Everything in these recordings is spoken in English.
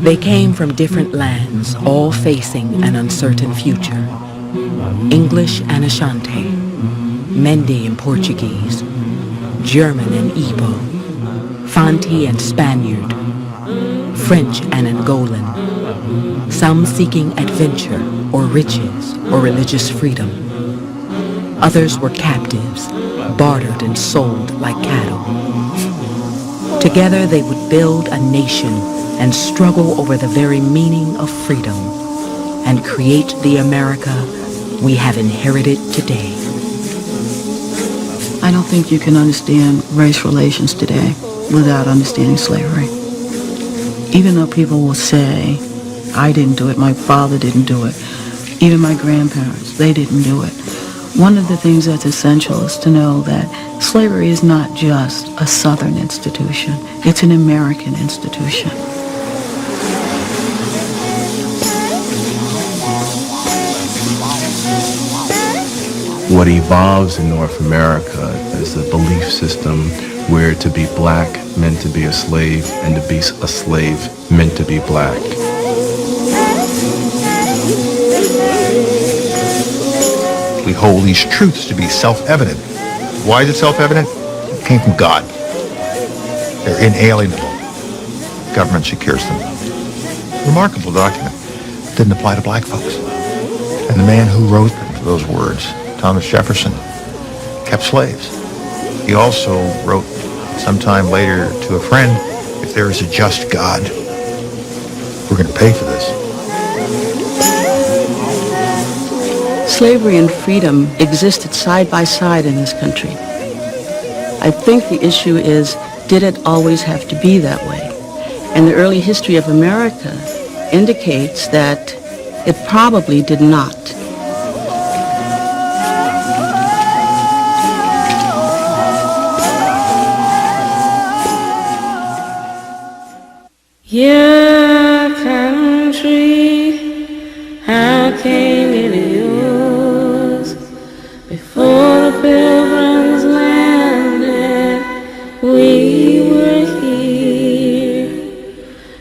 They came from different lands, all facing an uncertain future. English and Ashanti, Mende and Portuguese, German and Igbo, Fanti and Spaniard, French and Angolan, some seeking adventure or riches or religious freedom. Others were captives, bartered and sold like cattle. Together they would build a nation and struggle over the very meaning of freedom and create the America we have inherited today. I don't think you can understand race relations today without understanding slavery. Even though people will say, I didn't do it, my father didn't do it, even my grandparents, they didn't do it. One of the things that's essential is to know that slavery is not just a Southern institution, it's an American institution. What evolves in North America is a belief system where to be black meant to be a slave and to be a slave meant to be black. We hold these truths to be self-evident. Why is it self-evident? It came from God. They're inalienable. Government secures them. Remarkable document. Didn't apply to black folks. And the man who wrote those words, Thomas Jefferson, kept slaves. He also wrote sometime later to a friend, if there is a just God, we're going to pay for this. Slavery and freedom existed side by side in this country. I think the issue is, did it always have to be that way? And the early history of America indicates that it probably did not. Your country, how came it yours? Before the pilgrims landed, we were here.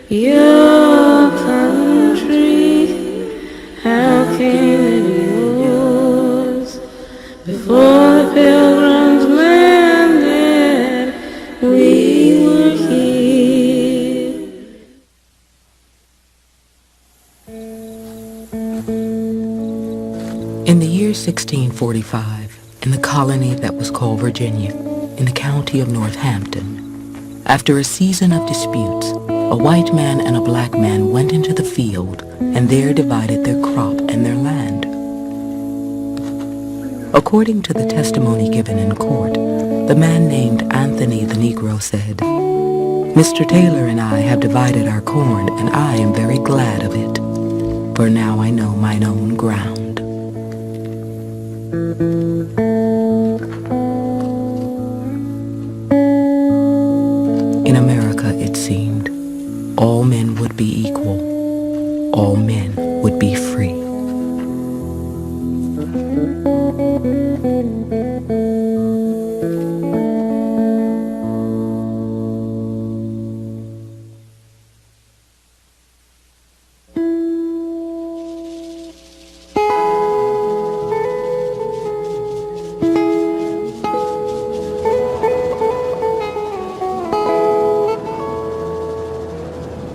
Your country, how came it yours? Before the pilgrims landed, we were here. In the year 1645, in the colony that was called Virginia, in the county of Northampton, after a season of disputes, a white man and a black man went into the field and there divided their crop and their land. According to the testimony given in court, the man named Anthony the Negro said, "Mr. Taylor and I have divided our corn, and I am very glad of it, for now I know mine own ground." In America, it seemed, all men would be equal, all men would be free.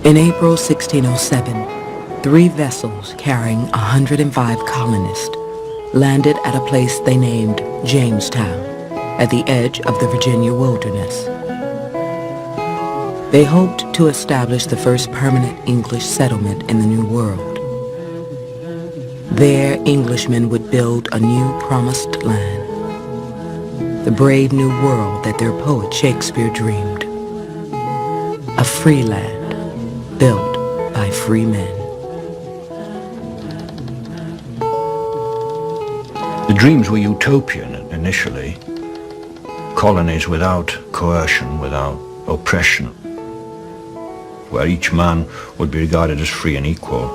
In April 1607, 3 vessels carrying 105 colonists landed at a place they named Jamestown, at the edge of the Virginia wilderness. They hoped to establish the first permanent English settlement in the New World. There, Englishmen would build a new promised land, the brave new world that their poet Shakespeare dreamed, a free land built by free men. The dreams were utopian initially. Colonies without coercion, without oppression, where each man would be regarded as free and equal.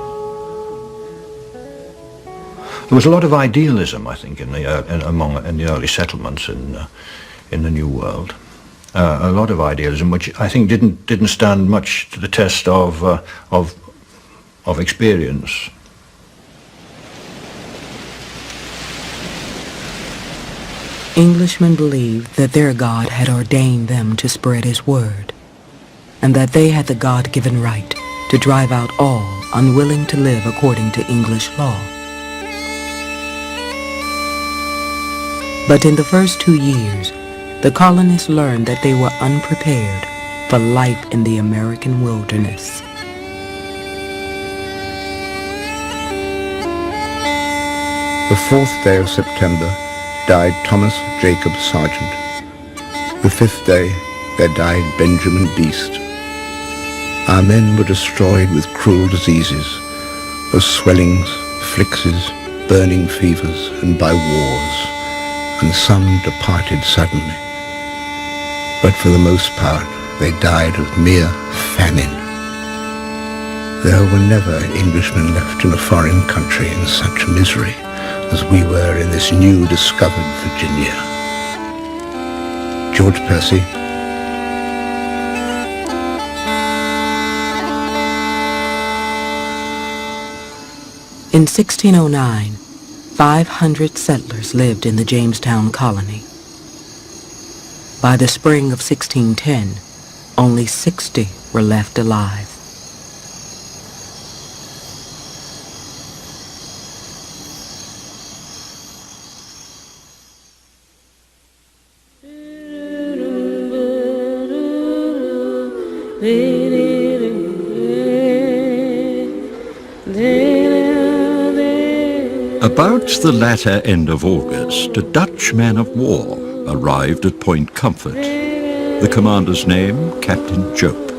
There was a lot of idealism, I think, in the early settlements in the New World. A lot of idealism, which I think didn't stand much to the test of of experience. Englishmen believed that their God had ordained them to spread his word, and that they had the God-given right to drive out all unwilling to live according to English law. But in the first 2 years, the colonists learned that they were unprepared for life in the American wilderness. The 4th day of September died Thomas Jacob Sargent. The 5th day there died Benjamin Beast. Our men were destroyed with cruel diseases, of swellings, flixes, burning fevers, and by wars, and some departed suddenly. But for the most part they died of mere famine. There were never Englishmen left in a foreign country in such misery as we were in this new discovered Virginia. George Percy. In 1609, 500 settlers lived in the Jamestown colony. By the spring of 1610, only 60 were left alive. About the latter end of August, a Dutch man of war arrived at Point Comfort. The commander's name, Captain Jope.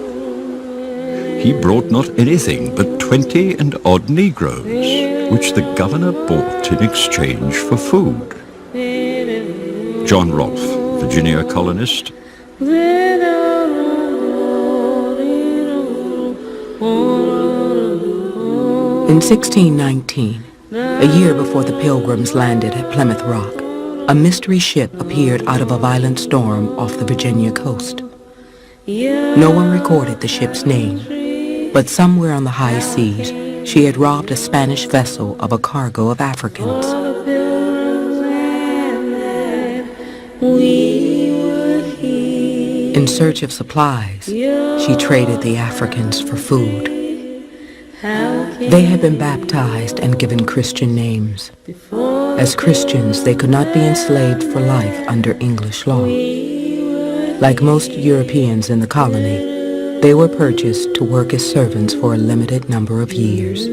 He brought not anything but 20 and odd Negroes, which the governor bought in exchange for food. John Rolfe, Virginia colonist. In 1619, a year before the Pilgrims landed at Plymouth Rock, a mystery ship appeared out of a violent storm off the Virginia coast. No one recorded the ship's name, but somewhere on the high seas, she had robbed a Spanish vessel of a cargo of Africans. In search of supplies, she traded the Africans for food. They had been baptized and given Christian names. As Christians, they could not be enslaved for life under English law. Like most Europeans in the colony, they were purchased to work as servants for a limited number of years.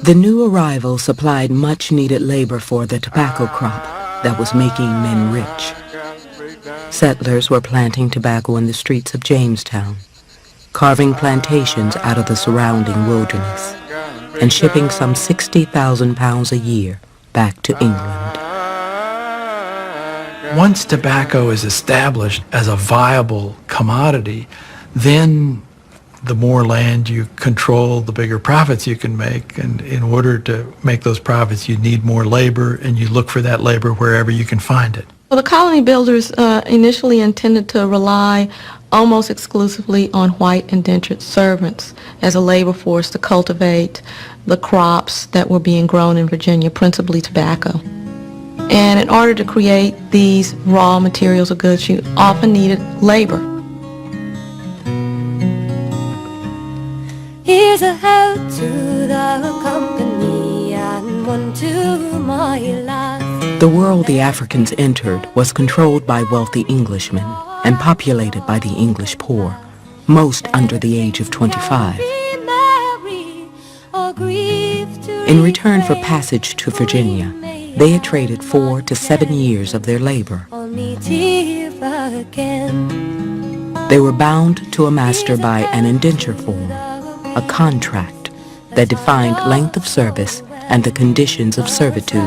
The new arrival supplied much-needed labor for the tobacco crop that was making men rich. Settlers were planting tobacco in the streets of Jamestown, carving plantations out of the surrounding wilderness, and shipping some 60,000 pounds a year back to England. Once tobacco is established as a viable commodity, then the more land you control, the bigger profits you can make. And in order to make those profits, you need more labor, and you look for that labor wherever you can find it. Well, the colony builders initially intended to rely almost exclusively on white indentured servants as a labor force to cultivate the crops that were being grown in Virginia, principally tobacco. And in order to create these raw materials or goods, you often needed labor. Here's a health to the company and one to my life. The world the Africans entered was controlled by wealthy Englishmen and populated by the English poor, most under the age of 25. In return for passage to Virginia, they had traded 4 to 7 years of their labor. They were bound to a master by an indenture form, a contract that defined length of service and the conditions of servitude.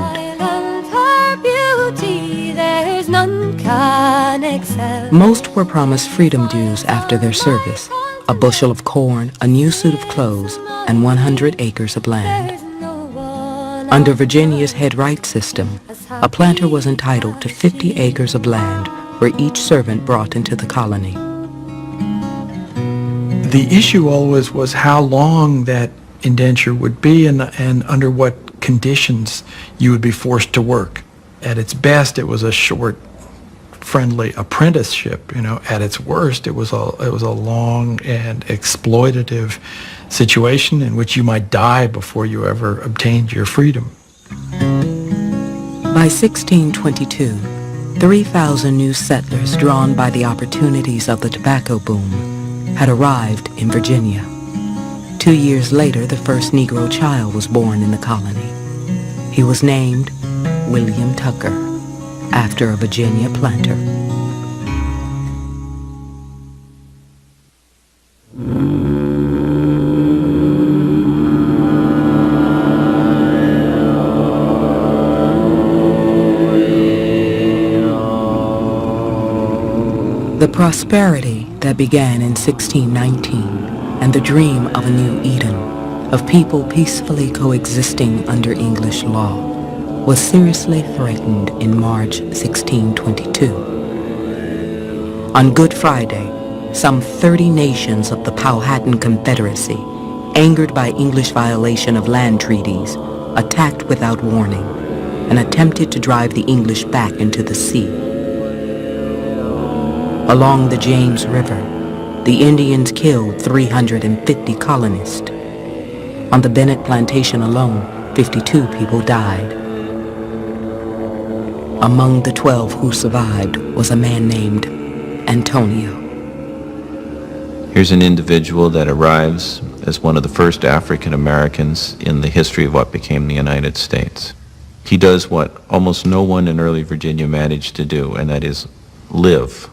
Most were promised freedom dues after their service, a bushel of corn, a new suit of clothes, and 100 acres of land. Under Virginia's head right system, a planter was entitled to 50 acres of land where each servant brought into the colony. The issue always was how long that indenture would be and under what conditions you would be forced to work. At its best, it was a short, friendly apprenticeship. At its worst, it was a long and exploitative situation in which you might die before you ever obtained your freedom. By 1622, 3,000 new settlers drawn by the opportunities of the tobacco boom had arrived in Virginia. 2 years later, the first Negro child was born in the colony. He was named William Tucker, after a Virginia planter. The prosperity that began in 1619 and the dream of a new Eden, of people peacefully coexisting under English law, was seriously threatened in March 1622. On Good Friday, some 30 nations of the Powhatan Confederacy, angered by English violation of land treaties, attacked without warning and attempted to drive the English back into the sea. Along the James River, the Indians killed 350 colonists. On the Bennett plantation alone, 52 people died. Among the 12 who survived was a man named Antonio. Here's an individual that arrives as one of the first African Americans in the history of what became the United States. He does what almost no one in early Virginia managed to do, and that is live.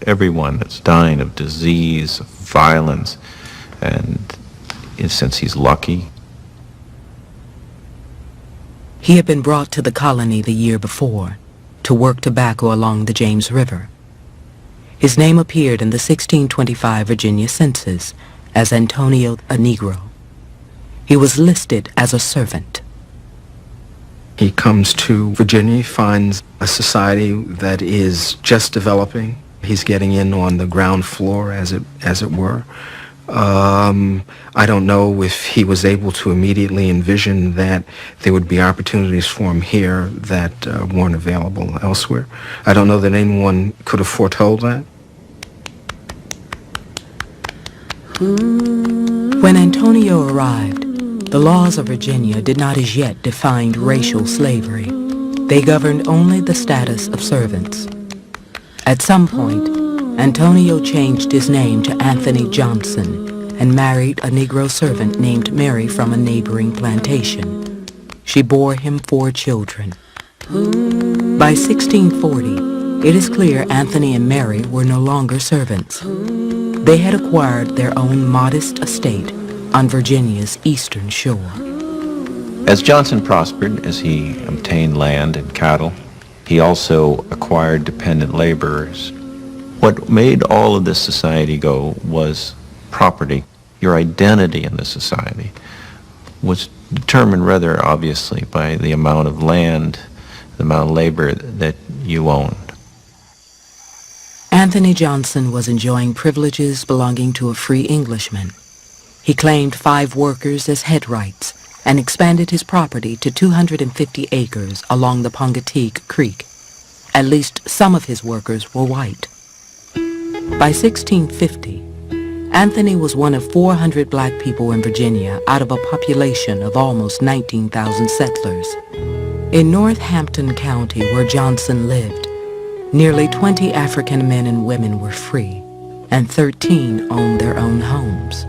Everyone that's dying of disease, of violence, and in a sense he's lucky. He had been brought to the colony the year before to work tobacco along the James River. His name appeared in the 1625 Virginia census as Antonio a Negro. He was listed as a servant. He comes to Virginia, finds a society that is just developing. He's getting in on the ground floor, as it were. I don't know if he was able to immediately envision that there would be opportunities for him here that weren't available elsewhere. I don't know that anyone could have foretold that. When Antonio arrived, the laws of Virginia did not as yet define racial slavery. They governed only the status of servants. At some point, Antonio changed his name to Anthony Johnson and married a Negro servant named Mary from a neighboring plantation. She bore him 4 children. By 1640, it is clear Anthony and Mary were no longer servants. They had acquired their own modest estate on Virginia's eastern shore. As Johnson prospered, as he obtained land and cattle, he also acquired dependent laborers. What made all of this society go was property. Your identity in the society was determined rather obviously by the amount of land, the amount of labor that you owned. Anthony Johnson was enjoying privileges belonging to a free Englishman. He claimed 5 workers as headrights and expanded his property to 250 acres along the Pongateek Creek. At least some of his workers were white. By 1650, Anthony was one of 400 black people in Virginia out of a population of almost 19,000 settlers. In Northampton County, where Johnson lived, nearly 20 African men and women were free, and 13 owned their own homes.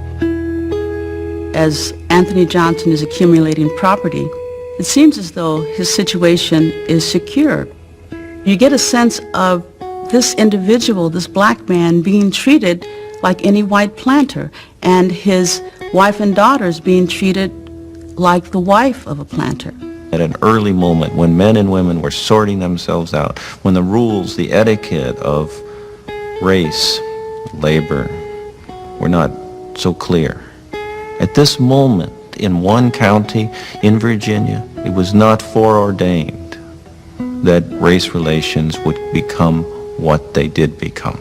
As Anthony Johnson is accumulating property, it seems as though his situation is secure. You get a sense of this individual, this black man, being treated like any white planter, and his wife and daughters being treated like the wife of a planter. At an early moment when men and women were sorting themselves out, when the rules, the etiquette of race, labor, were not so clear. At this moment, in one county in Virginia, it was not foreordained that race relations would become what they did become.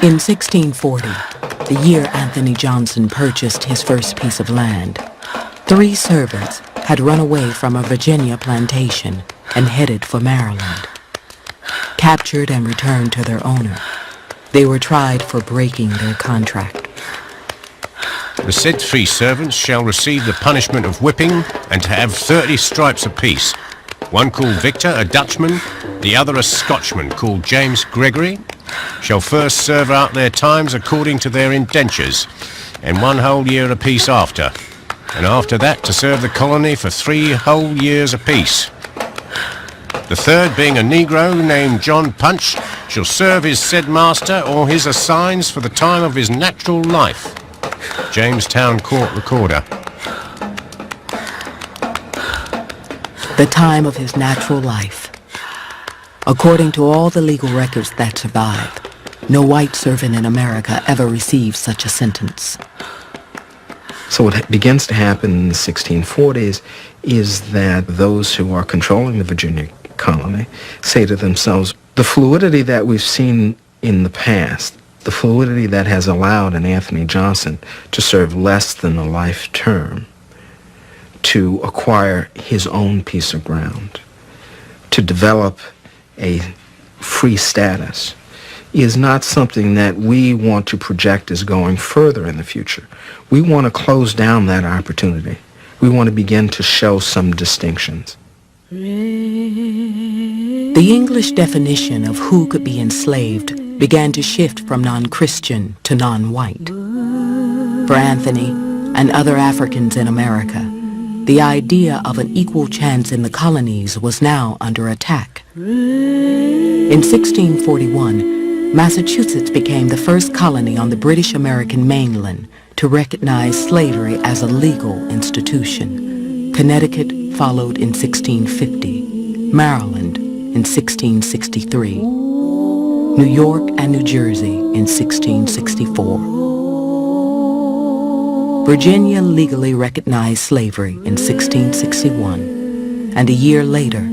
In 1640, the year Anthony Johnson purchased his first piece of land, 3 servants had run away from a Virginia plantation and headed for Maryland. Captured and returned to their owner, they were tried for breaking their contract. The said 3 servants shall receive the punishment of whipping and to have 30 stripes apiece. One called Victor, a Dutchman, the other a Scotchman called James Gregory, shall first serve out their times according to their indentures, and 1 whole year apiece after, and after that to serve the colony for 3 whole years apiece. The third, being a Negro named John Punch, shall serve his said master or his assigns for the time of his natural life. Jamestown Court Recorder. The time of his natural life. According to all the legal records that survive, no white servant in America ever received such a sentence. So what begins to happen in the 1640s is that those who are controlling the Virginia colony say to themselves, the fluidity that we've seen in the past, the fluidity that has allowed an Anthony Johnson to serve less than a life term, to acquire his own piece of ground, to develop a free status, is not something that we want to project as going further in the future. We want to close down that opportunity. We want to begin to show some distinctions. The English definition of who could be enslaved began to shift from non-Christian to non-white. For Anthony and other Africans in America, the idea of an equal chance in the colonies was now under attack. In 1641, Massachusetts became the first colony on the British American mainland to recognize slavery as a legal institution. Connecticut followed in 1650, Maryland in 1663, New York and New Jersey in 1664. Virginia legally recognized slavery in 1661, and a year later,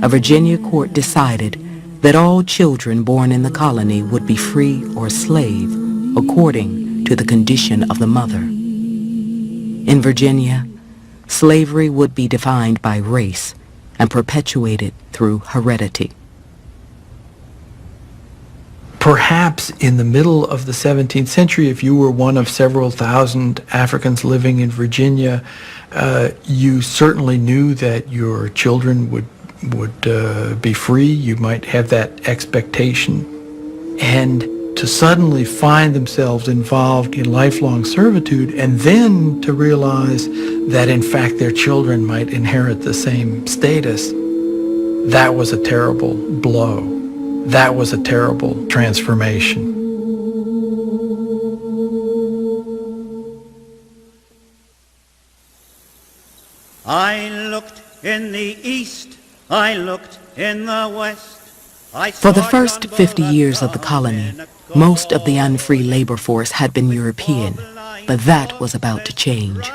a Virginia court decided that all children born in the colony would be free or slave according to the condition of the mother. In Virginia, slavery would be defined by race and perpetuated through heredity. Perhaps in the middle of the 17th century, if you were one of several thousand Africans living in Virginia, you certainly knew that your children would be free. You might have that expectation. And to suddenly find themselves involved in lifelong servitude, and then to realize that in fact their children might inherit the same status, that was a terrible blow. That was a terrible transformation. I looked in the east, I looked in the west. For the first 50 years of the colony, most of the unfree labor force had been European, but that was about to change.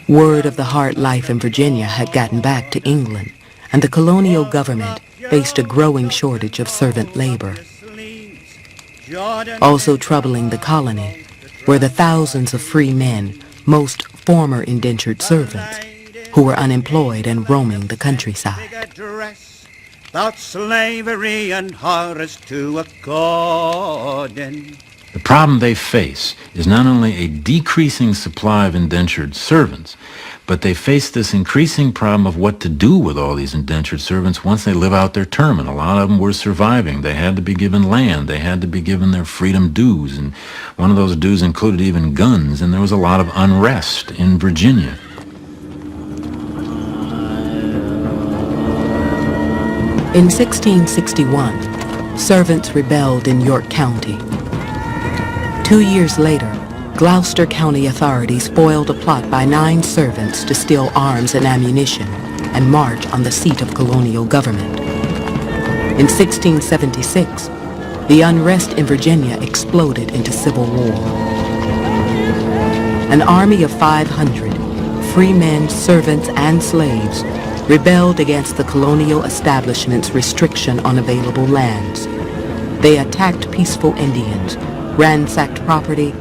Word of the hard life in Virginia had gotten back to England, and the colonial government faced a growing shortage of servant labor. Also troubling the colony were the thousands of free men, most former indentured servants, who were unemployed and roaming the countryside. About slavery and horrors to a garden. The problem they face is not only a decreasing supply of indentured servants, but they face this increasing problem of what to do with all these indentured servants once they live out their term. And a lot of them were surviving. They had to be given land. They had to be given their freedom dues. And one of those dues included even guns. And there was a lot of unrest in Virginia. In 1661, servants rebelled in York County. 2 years later, Gloucester County authorities foiled a plot by 9 servants to steal arms and ammunition and march on the seat of colonial government. In 1676, the unrest in Virginia exploded into civil war. An army of 500, free men, servants, and slaves, rebelled against the colonial establishment's restriction on available lands. They attacked peaceful Indians, ransacked property,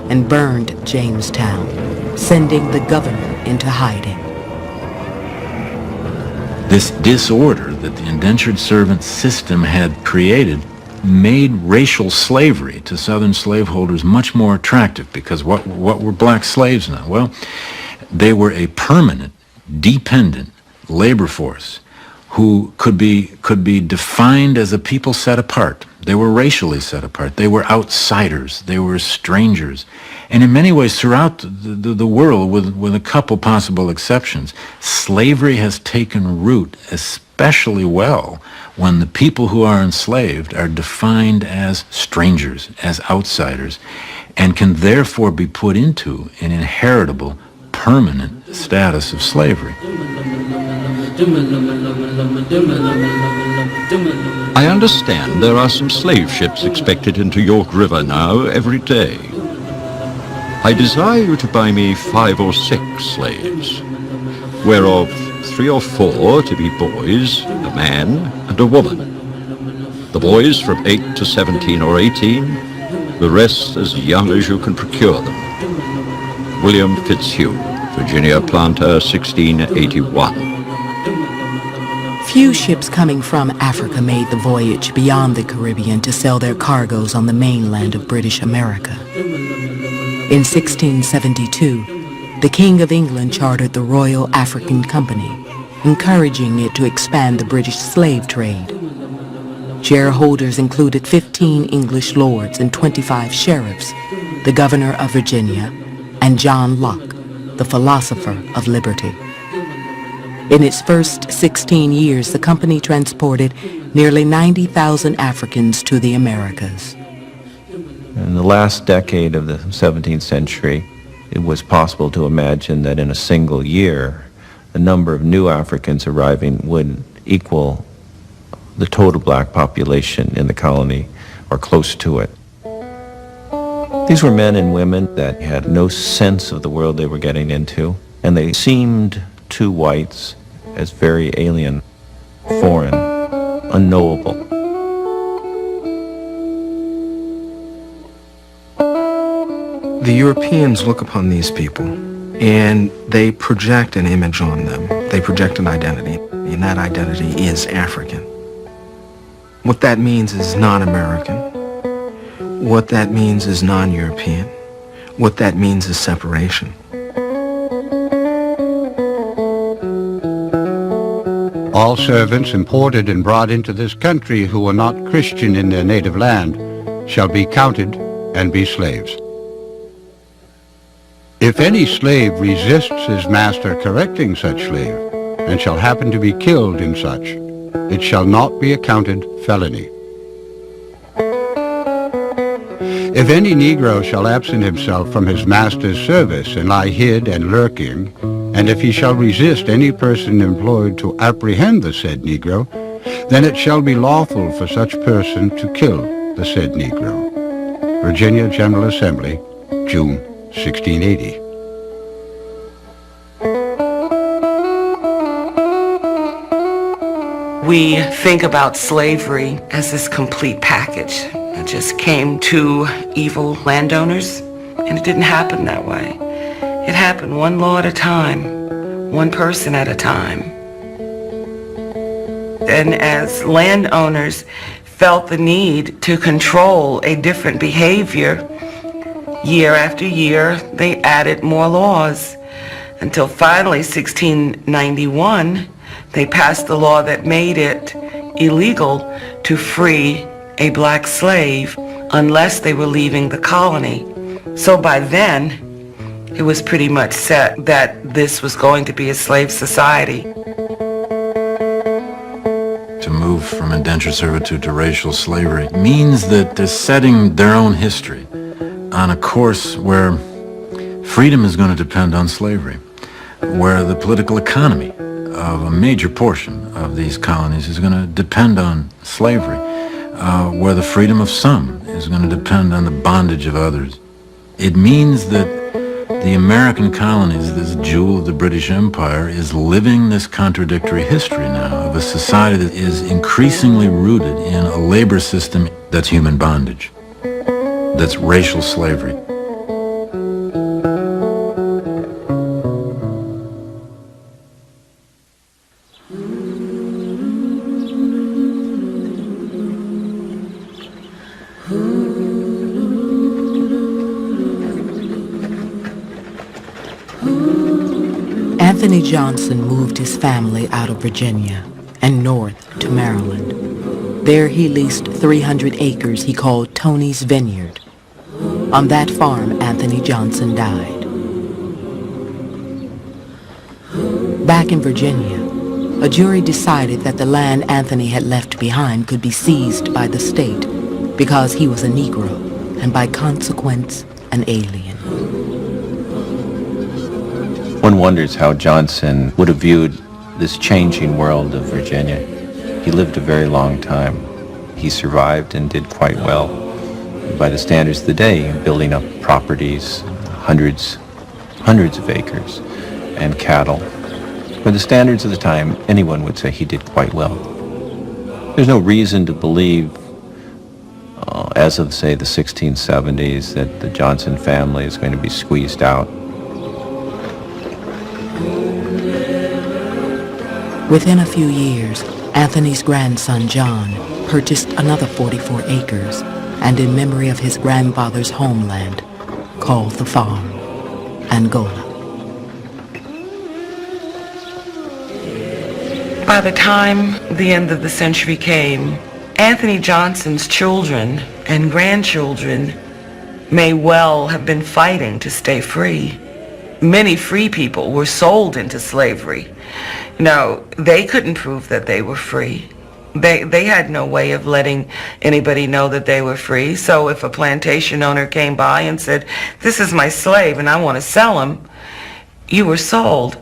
and burned Jamestown, sending the governor into hiding. This disorder that the indentured servant system had created made racial slavery to Southern slaveholders much more attractive, because what were black slaves now? Well, they were a permanent, dependent labor force who could be defined as a people set apart. They were racially set apart. They were outsiders. They were strangers. And in many ways, throughout the world, with a couple possible exceptions, slavery has taken root especially well when the people who are enslaved are defined as strangers, as outsiders, and can therefore be put into an inheritable, permanent status of slavery. I understand there are some slave ships expected into York River now every day. I desire you to buy me 5 or 6 slaves, whereof 3 or 4 to be boys, a man and a woman. The boys from 8 to 17 or 18, the rest as young as you can procure them. William Fitzhugh, Virginia Planter, 1681. Few ships coming from Africa made the voyage beyond the Caribbean to sell their cargoes on the mainland of British America. In 1672, the King of England chartered the Royal African Company, encouraging it to expand the British slave trade. Shareholders included 15 English lords and 25 sheriffs, the governor of Virginia, and John Locke, the philosopher of liberty. In its first 16 years, the company transported nearly 90,000 Africans to the Americas. In the last decade of the 17th century, it was possible to imagine that in a single year, the number of new Africans arriving would equal the total black population in the colony, or close to it. These were men and women that had no sense of the world they were getting into, and they seemed to whites as very alien, foreign, unknowable. The Europeans look upon these people and they project an image on them. They project an identity, and that identity is African. What that means is non-American. What that means is non-European. What that means is separation. All servants imported and brought into this country who are not Christian in their native land shall be counted and be slaves. If any slave resists his master correcting such slave, and shall happen to be killed in such, it shall not be accounted felony. If any Negro shall absent himself from his master's service and lie hid and lurking, and if he shall resist any person employed to apprehend the said Negro, then it shall be lawful for such person to kill the said Negro. Virginia General Assembly, June 1680. We think about slavery as this complete package that just came to evil landowners, and it didn't happen that way. It happened one law at a time, one person at a time. And as landowners felt the need to control a different behavior, year after year, they added more laws until finally 1691, they passed the law that made it illegal to free a black slave unless they were leaving the colony. So by then, it was pretty much set that this was going to be a slave society. To move from indentured servitude to racial slavery means that they're setting their own history on a course where freedom is going to depend on slavery, where the political economy of a major portion of these colonies is going to depend on slavery, where the freedom of some is going to depend on the bondage of others. It means that the American colonies, this jewel of the British Empire, is living this contradictory history now of a society that is increasingly rooted in a labor system that's human bondage, that's racial slavery. Anthony Johnson moved his family out of Virginia and north to Maryland. There he leased 300 acres he called Tony's Vineyard. On that farm, Anthony Johnson died. Back in Virginia, a jury decided that the land Anthony had left behind could be seized by the state because he was a Negro and by consequence an alien. One wonders how Johnson would have viewed this changing world of Virginia. He lived a very long time. He survived and did quite well by the standards of the day, building up properties, hundreds of acres, and cattle. By the standards of the time, anyone would say he did quite well. There's no reason to believe, as of, say, the 1670s, that the Johnson family is going to be squeezed out. Within a few years, Anthony's grandson John purchased another 44 acres, and in memory of his grandfather's homeland, called the farm Angola. By the time the end of the century came, Anthony Johnson's children and grandchildren may well have been fighting to stay free. Many free people were sold into slavery. No, they couldn't prove that they were free. They had no way of letting anybody know that they were free. So if a plantation owner came by and said, "This is my slave and I want to sell him," you were sold.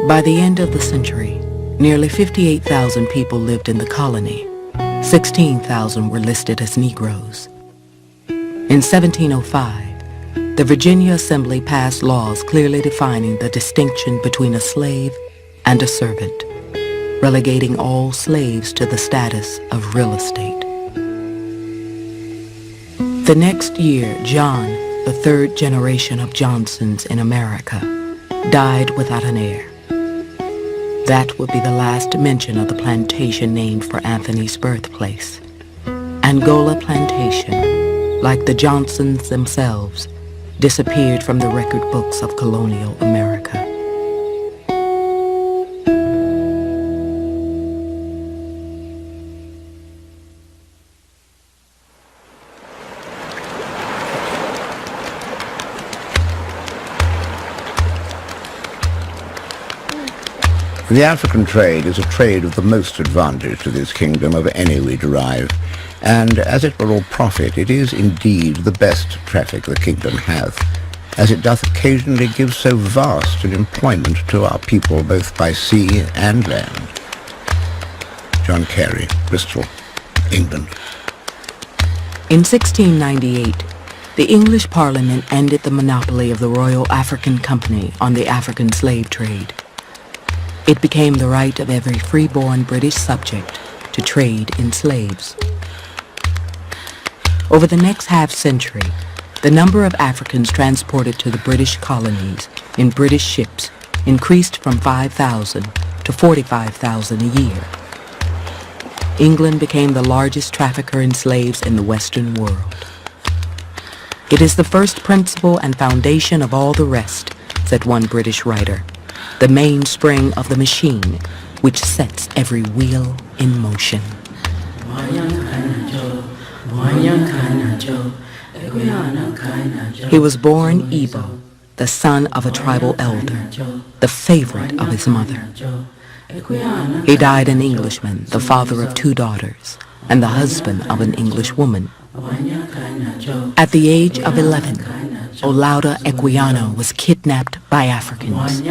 By the end of the century, nearly 58,000 people lived in the colony. 16,000 were listed as Negroes. In 1705, the Virginia Assembly passed laws clearly defining the distinction between a slave and a servant, relegating all slaves to the status of real estate. The next year, John, the third generation of Johnsons in America, died without an heir. That would be the last mention of the plantation named for Anthony's birthplace. Angola Plantation, like the Johnsons themselves, disappeared from the record books of colonial America. The African trade is a trade of the most advantage to this kingdom of any we derive, and as it were all profit, it is indeed the best traffic the kingdom hath, as it doth occasionally give so vast an employment to our people both by sea and land. John Carey, Bristol, England. In 1698, the English Parliament ended the monopoly of the Royal African Company on the African slave trade. It became the right of every free-born British subject to trade in slaves. Over the next half-century, the number of Africans transported to the British colonies in British ships increased from 5,000 to 45,000 a year. England became the largest trafficker in slaves in the Western world. It is the first principle and foundation of all the rest, said one British writer, the mainspring of the machine which sets every wheel in motion. He was born Igbo, the son of a tribal elder, the favorite of his mother. He died an Englishman, the father of 2 daughters, and the husband of an English woman. At the age of 11, Olaudah Equiano was kidnapped by Africans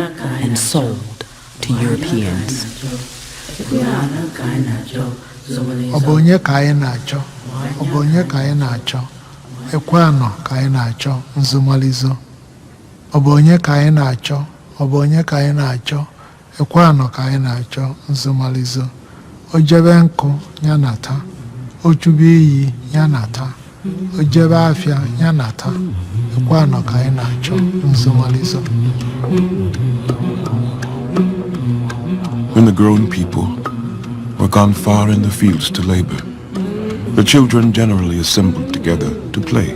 and sold to Europeans. Obonye ka anyị na-achọ, obonye ka anyị na-achọ, Equiano ka anyị na-achọ, nzumalizo. Obonye ka anyị na-achọ, obonye ka anyị na-achọ, Equiano ka anyị na-achọ, nzumalizo. Ojebe nkụ ya na-ata, ochube iyi ya na-ata, ojebe afịa ya na-ata, Equiano ka anyị na-achọ, nzumalizo. When the grown people were gone far in the fields to labor, the children generally assembled together to play.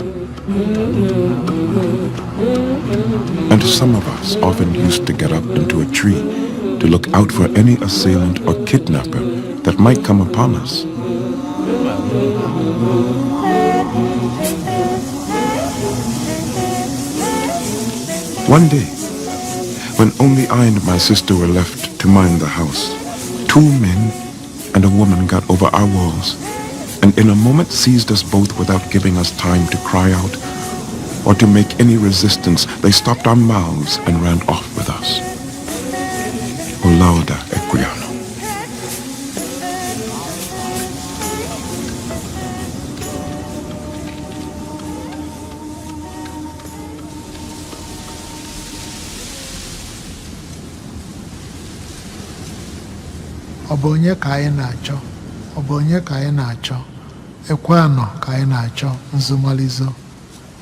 And some of us often used to get up into a tree to look out for any assailant or kidnapper that might come upon us. One day, when only I and my sister were left to mind the house, 2 men and a woman got over our walls and in a moment seized us both without giving us time to cry out or to make any resistance. They stopped our mouths and ran off with us. Olaudah Equiano. Obonye ka anyị na-achọ, obonye ka anyị na-achọ, Equiano ka anyị na-achọ, nzumalizo.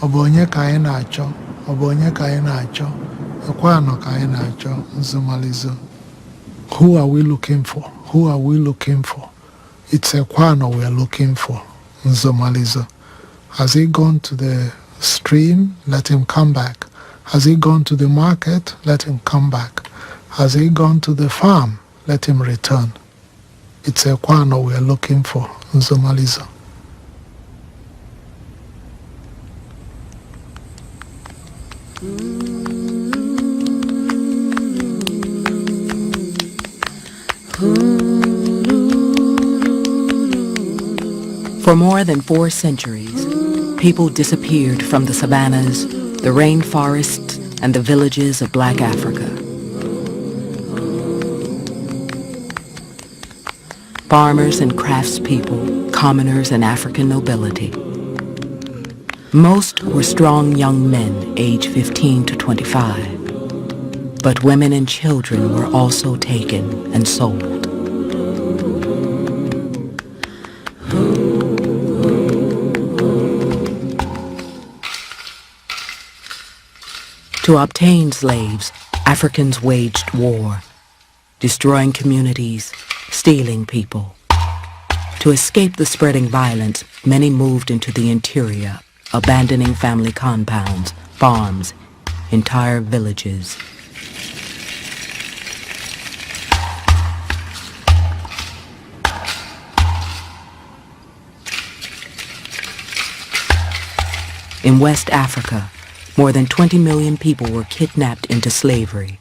Obonye ka anyị na-achọ, obonye ka anyị na-achọ, Equiano ka anyị na-achọ, nzumalizo. Who are we looking for? Who are we looking for? It's Equiano we are looking for, nzumalizo. Has he gone to the stream? Let him come back. Has he gone to the market? Let him come back. Has he gone to the farm? Let him return. It's Equiano we are looking for, nzumalizo. For more than 4 centuries, people disappeared from the savannas, the rainforests, and the villages of Black Africa. Farmers and craftspeople, commoners and African nobility. Most were strong young men, aged 15 to 25. But women and children were also taken and sold. To obtain slaves, Africans waged war, destroying communities, stealing people. To escape the spreading violence, many moved into the interior, abandoning family compounds, farms, entire villages. In West Africa, more than 20 million people were kidnapped into slavery.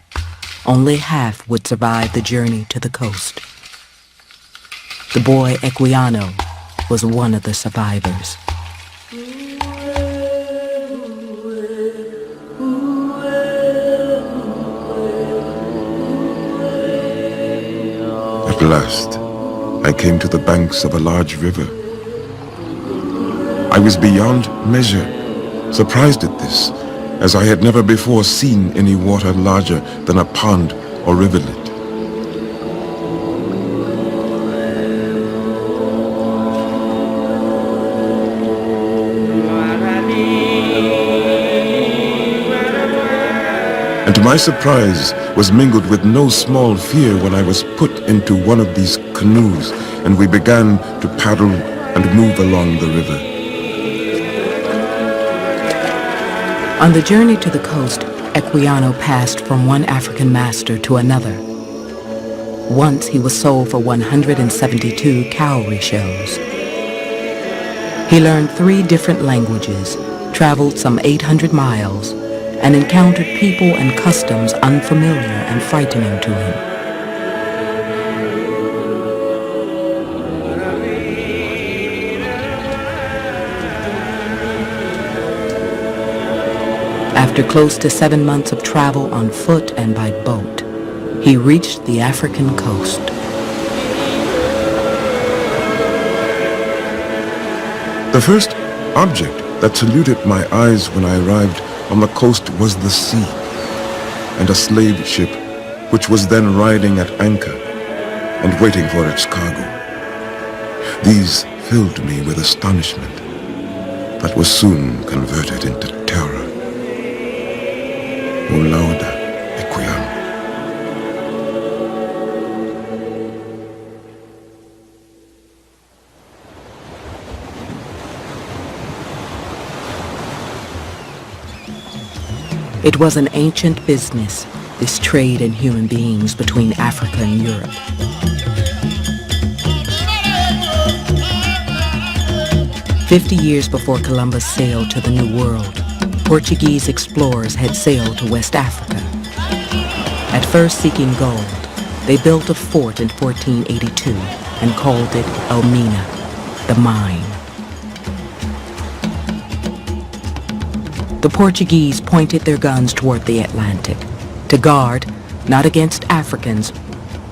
Only half would survive the journey to the coast. The boy Equiano was one of the survivors. At last, I came to the banks of a large river. I was beyond measure surprised at this, as I had never before seen any water larger than a pond or rivulet. And to my surprise was mingled with no small fear when I was put into one of these canoes and we began to paddle and move along the river. On the journey to the coast, Equiano passed from one African master to another. Once he was sold for 172 cowrie shells. He learned 3 different languages, traveled some 800 miles, and encountered people and customs unfamiliar and frightening to him. After close to 7 months of travel on foot and by boat, he reached the African coast. The first object that saluted my eyes when I arrived on the coast was the sea, and a slave ship which was then riding at anchor and waiting for its cargo. These filled me with astonishment that was soon converted into terror. O lauda equiam. It was an ancient business, this trade in human beings between Africa and Europe. "50 years before Columbus sailed to the New World, Portuguese explorers had sailed to West Africa. At first seeking gold, they built a fort in 1482 and called it Elmina, the mine. The Portuguese pointed their guns toward the Atlantic to guard not against Africans,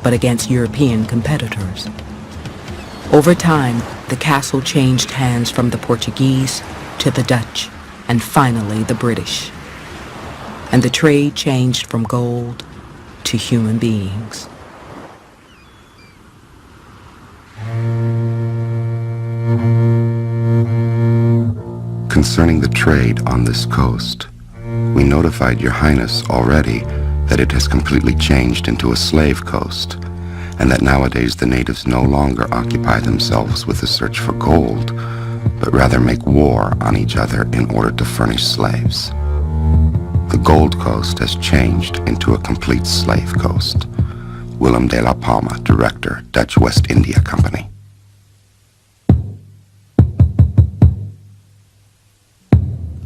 but against European competitors. Over time, the castle changed hands from the Portuguese to the Dutch and finally the British. And the trade changed from gold to human beings. Concerning the trade on this coast, we notified Your Highness already that it has completely changed into a slave coast, and that nowadays the natives no longer occupy themselves with the search for gold, but rather make war on each other in order to furnish slaves. The Gold Coast has changed into a complete slave coast. Willem de la Palma, Director, Dutch West India Company.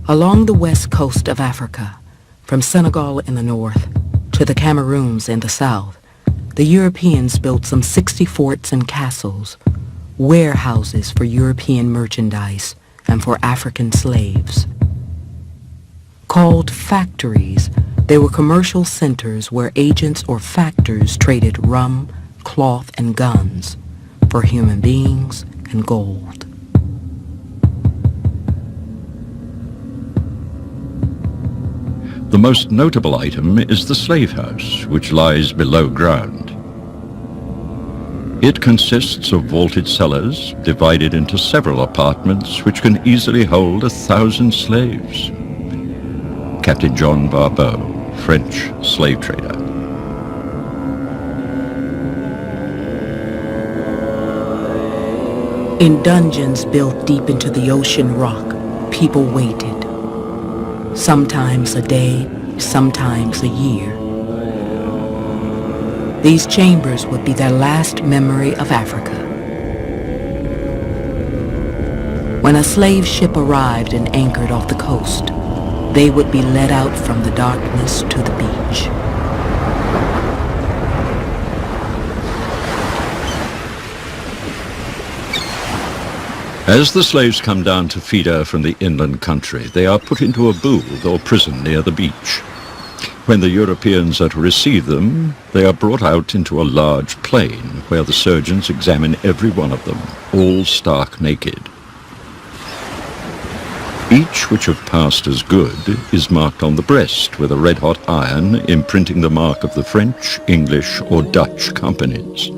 Along the west coast of Africa, from Senegal in the north to the Cameroons in the south, the Europeans built some 60 forts and castles, warehouses for European merchandise and for African slaves. Called factories, they were commercial centers where agents or factors traded rum, cloth, and guns for human beings and gold. The most notable item is the slave house, which lies below ground. It consists of vaulted cellars divided into several apartments which can easily hold 1,000 slaves. Captain John Barbeau, French slave trader. In dungeons built deep into the ocean rock, people waited. Sometimes a day, sometimes a year. These chambers would be their last memory of Africa. When a slave ship arrived and anchored off the coast, they would be led out from the darkness to the beach. As the slaves come down to feeder from the inland country, they are put into a booth or prison near the beach. When the Europeans are to receive them, they are brought out into a large plain where the surgeons examine every one of them, all stark naked. Each which have passed as good is marked on the breast with a red-hot iron imprinting the mark of the French, English, or Dutch companies.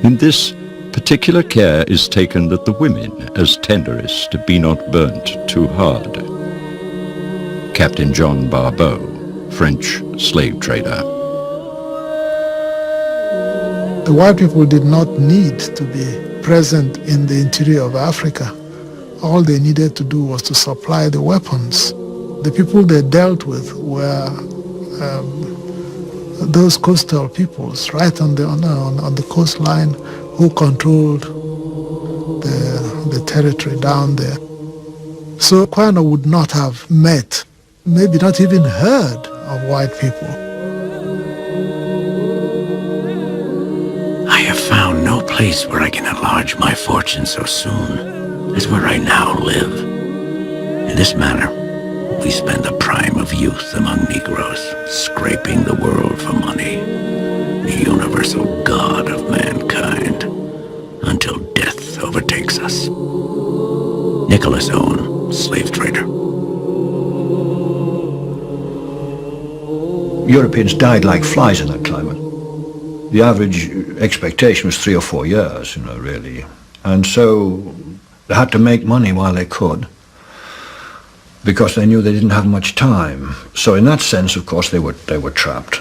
In this, particular care is taken that the women, as tenderest, be not burnt too hard. Captain John Barbeau, French slave trader. The white people did not need to be present in the interior of Africa. All they needed to do was to supply the weapons. The people they dealt with were those coastal peoples right on the coastline who controlled the territory down there. So Kwano would not have met, maybe not even heard of white people. I have found no place where I can enlarge my fortune so soon as where I now live. In this manner, We spend the prime of youth among Negroes, scraping the world for money, the universal god of mankind, until death overtakes us. Nicholas Owen, slave trader. Europeans died like flies in that climate. The average expectation was 3 or 4 years, really. And so they had to make money while they could, because they knew they didn't have much time. So in that sense, of course, they were trapped.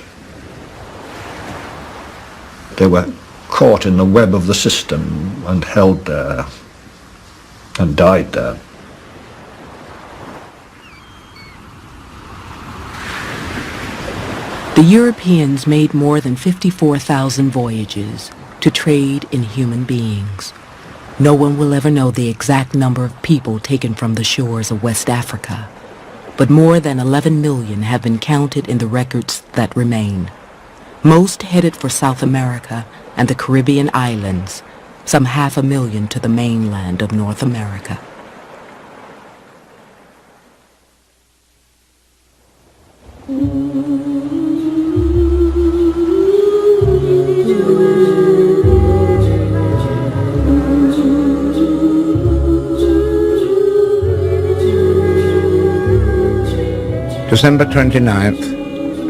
They were caught in the web of the system and held there and died there. The Europeans made more than 54,000 voyages to trade in human beings. No one will ever know the exact number of people taken from the shores of West Africa, but more than 11 million have been counted in the records that remain. Most headed for South America and the Caribbean islands, some 500,000 to the mainland of North America. December 29th,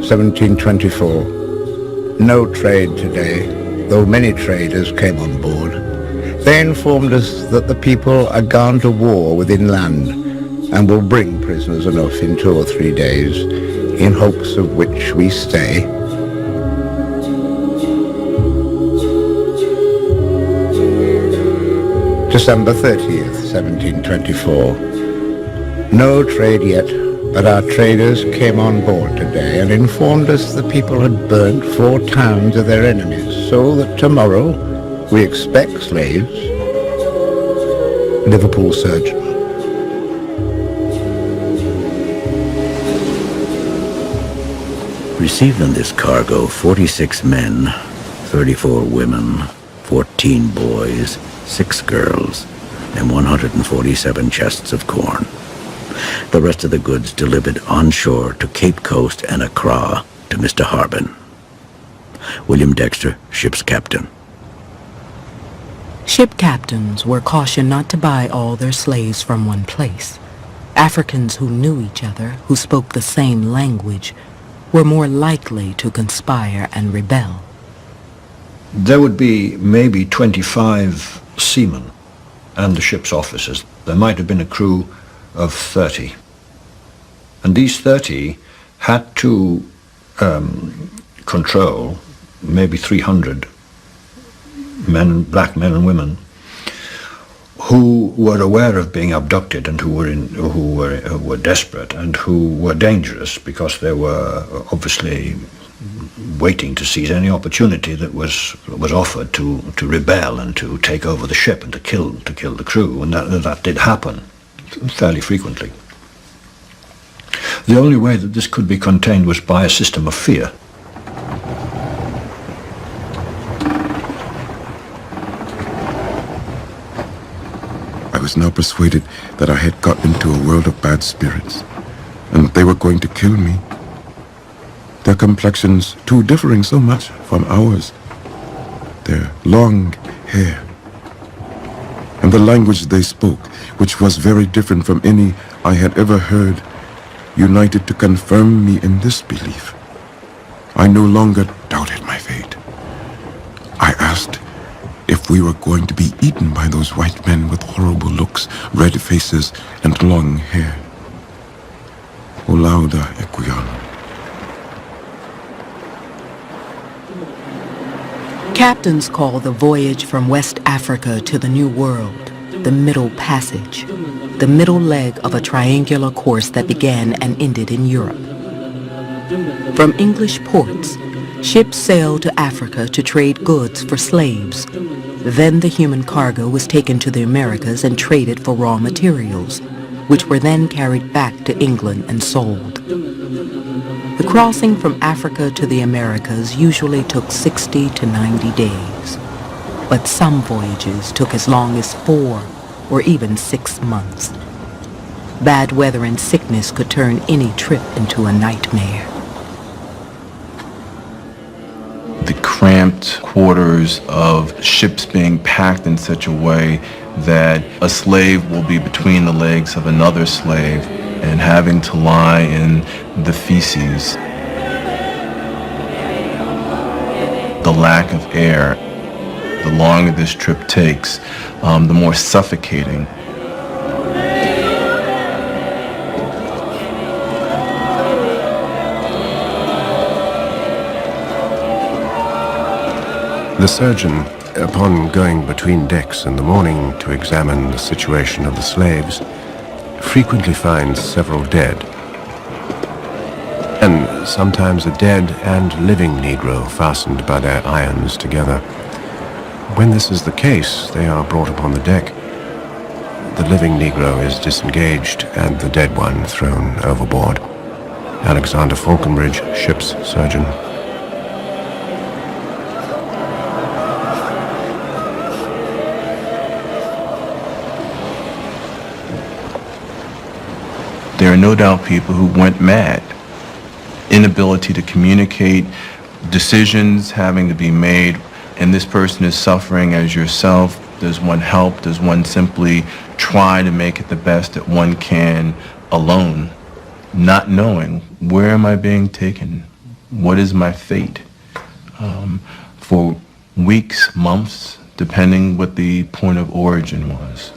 1724. No trade today, though many traders came on board. They informed us that the people are gone to war within land and will bring prisoners enough in 2 or 3 days, in hopes of which we stay. December 30th, 1724. No trade yet, but our traders came on board today and informed us the people had burnt 4 towns of their enemies, so that tomorrow we expect slaves. Liverpool Surgeon. Received on this cargo 46 men, 34 women, 14 boys, 6 girls, and 147 chests of corn. The rest of the goods delivered onshore to Cape Coast and Accra to Mr. Harbin. William Dexter, ship's captain. Ship captains were cautioned not to buy all their slaves from one place. Africans who knew each other, who spoke the same language, were more likely to conspire and rebel. There would be maybe 25 seamen and the ship's officers. There might have been a crew of 30. And these 30 had to control maybe 300 men, black men and women, who were aware of being abducted and who were desperate and who were dangerous, because they were obviously waiting to seize any opportunity that was offered to rebel and to take over the ship and to kill the crew, and that did happen fairly frequently. The only way that this could be contained was by a system of fear. I was now persuaded that I had got into a world of bad spirits, and they were going to kill me. Their complexions, too, differing so much from ours. Their long hair, and the language they spoke, which was very different from any I had ever heard, united to confirm me in this belief. I no longer doubted my fate. I asked if we were going to be eaten by those white men with horrible looks, red faces, and long hair. O lauda equion. Captains call the voyage from West Africa to the New World the Middle Passage, the middle leg of a triangular course that began and ended in Europe. From English ports, ships sailed to Africa to trade goods for slaves. Then the human cargo was taken to the Americas and traded for raw materials, which were then carried back to England and sold. The crossing from Africa to the Americas usually took 60 to 90 days, but some voyages took as long as 4 or even 6 months. Bad weather and sickness could turn any trip into a nightmare. The cramped quarters of ships being packed in such a way that a slave will be between the legs of another slave and having to lie in the feces. The lack of air, the longer this trip takes, the more suffocating. The surgeon, upon going between decks in the morning to examine the situation of the slaves, frequently finds several dead, and sometimes a dead and living Negro fastened by their irons together. When this is the case, they are brought upon the deck. The living Negro is disengaged and the dead one thrown overboard. Alexander Falconbridge, ship's surgeon. There are no doubt people who went mad. Inability to communicate, decisions having to be made, and this person is suffering as yourself. Does one help? Does one simply try to make it the best that one can alone, not knowing where am I being taken? What is my fate? For weeks, months, depending what the point of origin was.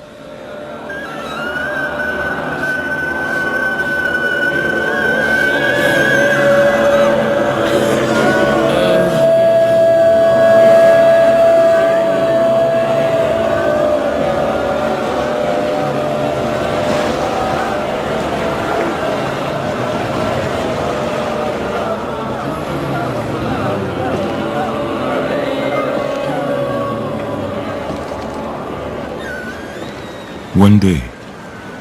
One day,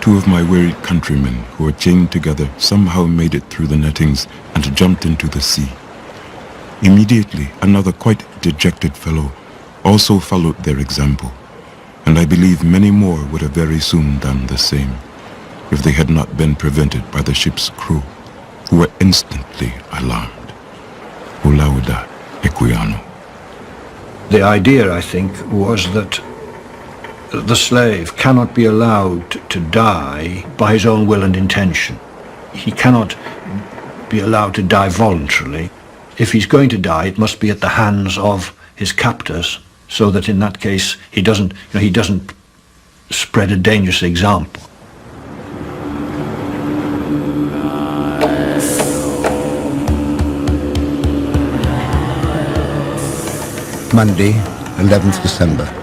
two of my wearied countrymen who were chained together somehow made it through the nettings and jumped into the sea. Immediately, another quite dejected fellow also followed their example, and I believe many more would have very soon done the same if they had not been prevented by the ship's crew, who were instantly alarmed. Ulauda Equiano. The idea, I think, was that the slave cannot be allowed to die by his own will and intention. He cannot be allowed to die voluntarily. If he's going to die, it must be at the hands of his captors, so that in that case he doesn't spread a dangerous example. Monday, 11th December.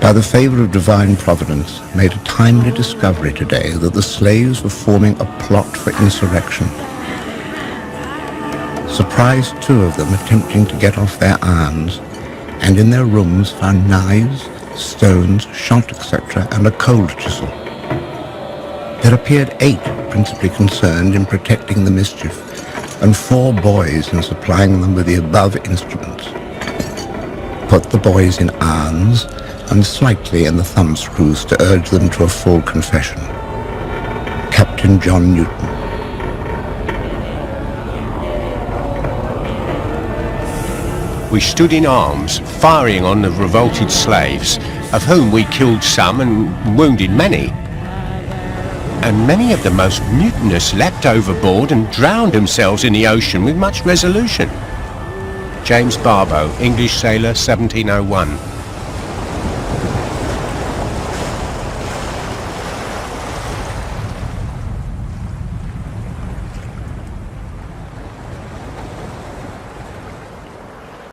By the favor of divine providence, made a timely discovery today that the slaves were forming a plot for insurrection. Surprised two of them attempting to get off their irons, and in their rooms found knives, stones, shot, etc., and a cold chisel. There appeared 8 principally concerned in protecting the mischief, and 4 boys in supplying them with the above instruments. Put the boys in irons, and slightly in the thumb screws to urge them to a full confession. Captain John Newton. We stood in arms, firing on the revolted slaves, of whom we killed some and wounded many. And many of the most mutinous leapt overboard and drowned themselves in the ocean with much resolution. James Barbeau, English sailor, 1701.